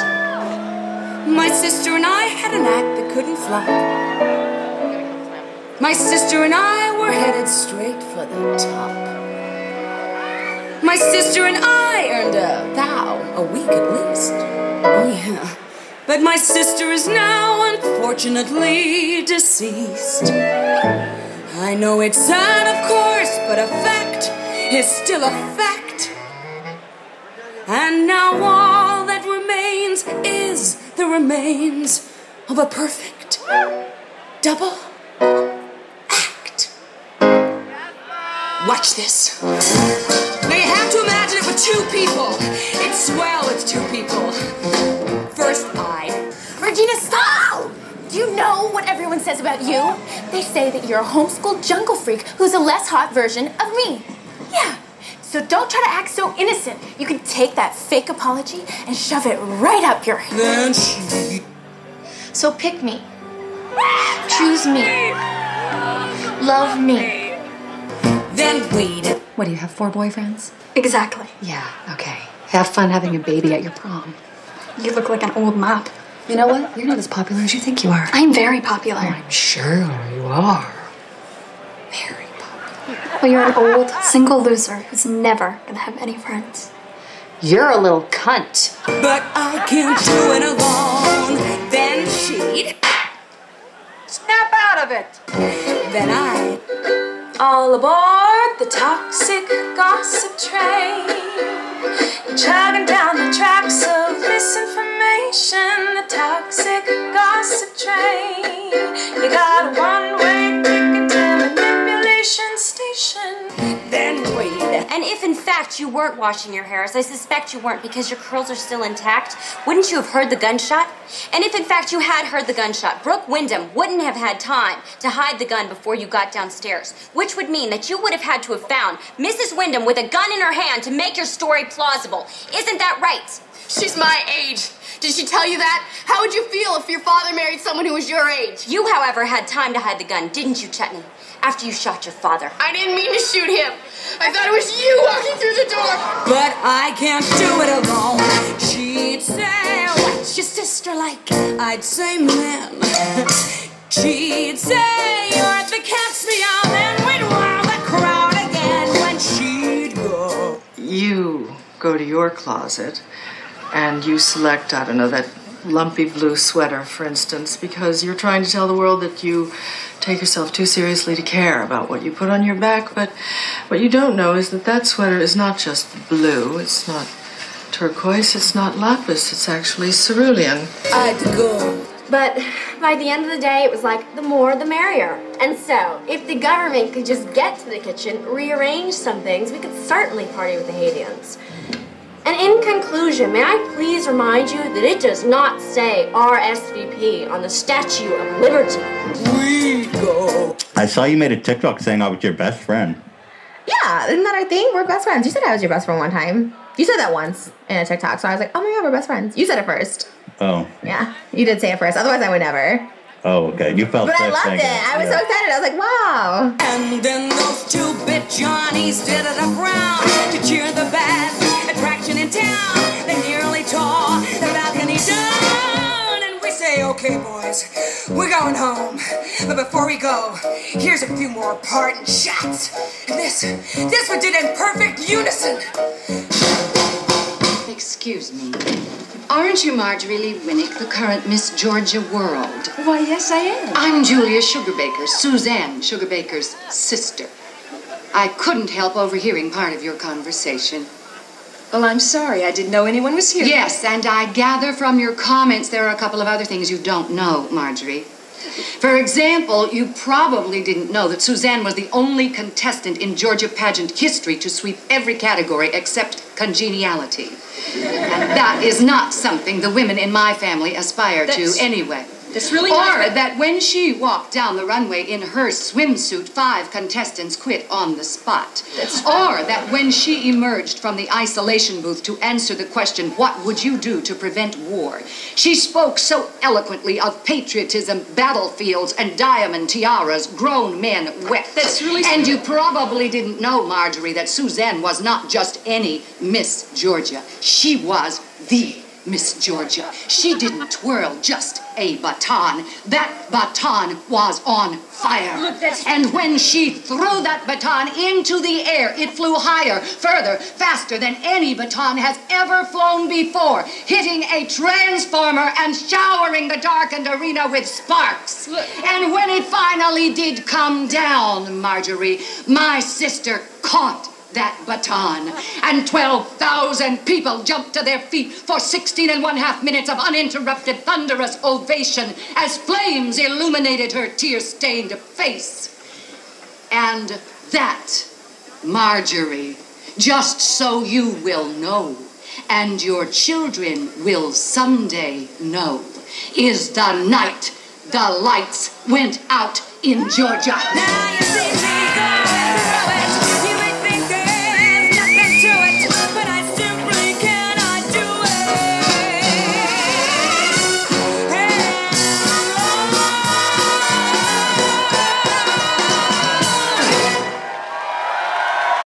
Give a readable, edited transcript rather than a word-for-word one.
competition. My sister and I had an act that couldn't flop. My sister and I were headed straight for the top. My sister and I earned a thou a week at least. Oh yeah. But my sister is now unfortunately deceased. I know it's sad, of course, but a fact is still a fact. And now all that remains is the remains of a perfect double act. Watch this. Now you have to imagine it with two people. It's swell, it's two people. First I. Regina, stop! Do you know what everyone says about you? They say that you're a homeschooled jungle freak who's a less hot version of me. Yeah. So don't try to act so innocent. You can take that fake apology and shove it right up your Then she... So pick me. Choose me. Love me. Then wait. What, do you have 4 boyfriends? Exactly. Yeah, okay. Have fun having a baby at your prom. You look like an old mop. You know what? You're not as popular as you think you are. I'm very popular. Oh, I'm sure you are. Very popular. Well, you're an old, single loser who's never gonna have any friends. You're a little cunt. But I can't do it alone. Then she'd Snap out of it. Then I. All aboard the toxic gossip train. Chugging down the tracks of misinformation. The toxic gossip train. You got a one-way ticket to manipulation station. Then wait. And if in fact you weren't washing your hair, as I suspect you weren't because your curls are still intact, wouldn't you have heard the gunshot? And if in fact you had heard the gunshot, Brooke Wyndham wouldn't have had time to hide the gun before you got downstairs, which would mean that you would have had to have found Mrs. Wyndham with a gun in her hand to make your story plausible. Isn't that right? She's my age. Did she tell you that? How would you feel if your father married someone who was your age? You, however, had time to hide the gun, didn't you, Chutney? After you shot your father. I didn't mean to shoot him. I thought it was you walking through the door. But I can't do it alone. She'd say, what's your sister like? I'd say, man. She'd say, you're the cat's meow. Then we'd wow the crowd again when she'd go. You go to your closet and you select, I don't know, that lumpy blue sweater, for instance, because you're trying to tell the world that you take yourself too seriously to care about what you put on your back. But what you don't know is that that sweater is not just blue, it's not turquoise, it's not lapis, it's actually cerulean. I'd go. But by the end of the day, it was like, the more the merrier. And so, if the government could just get to the kitchen, rearrange some things, we could certainly party with the Haitians. And in conclusion, may I please remind you that it does not say RSVP on the Statue of Liberty. We go. I saw you made a TikTok saying I was your best friend. Yeah, isn't that our thing? We're best friends. You said I was your best friend one time. You said that once in a TikTok, so I was like, oh my god, we're best friends. You said it first. Oh. Yeah, you did say it first. Otherwise, I would never. Oh, okay. You felt But I safe loved saying it. I was so excited. I was like, wow. And then those two-bit Johnnies did it around to cheer the best attraction in town. They nearly tore the balcony down. And we say, okay, boys, we're going home. But before we go, here's a few more parting shots. And this one did in perfect unison. Excuse me. Aren't you Marjorie Lee Winnick, the current Miss Georgia World? Why, yes, I am. I'm Julia Sugarbaker, Suzanne Sugarbaker's sister. I couldn't help overhearing part of your conversation. Well, I'm sorry. I didn't know anyone was here. Yes, and I gather from your comments there are a couple of other things you don't know, Marjorie. For example, you probably didn't know that Suzanne was the only contestant in Georgia pageant history to sweep every category except congeniality. And that is not something the women in my family aspire to anyway. That's really Or not... that when she walked down the runway in her swimsuit, 5 contestants quit on the spot. Or that when she emerged from the isolation booth to answer the question, what would you do to prevent war? She spoke so eloquently of patriotism, battlefields, and diamond tiaras. Grown men wept. That's really... And you probably didn't know, Marjorie, that Suzanne was not just any Miss Georgia. She was the Miss Georgia. She didn't twirl just a baton. That baton was on fire. Look, that's... And when she threw that baton into the air, it flew higher, further, faster than any baton has ever flown before, hitting a transformer and showering the darkened arena with sparks. Look. And when it finally did come down, Marjorie, my sister caught that baton, and 12,000 people jumped to their feet for 16½ minutes of uninterrupted thunderous ovation as flames illuminated her tear-stained face. And that, Marjorie, just so you will know, and your children will someday know, is the night the lights went out in Georgia. Now you're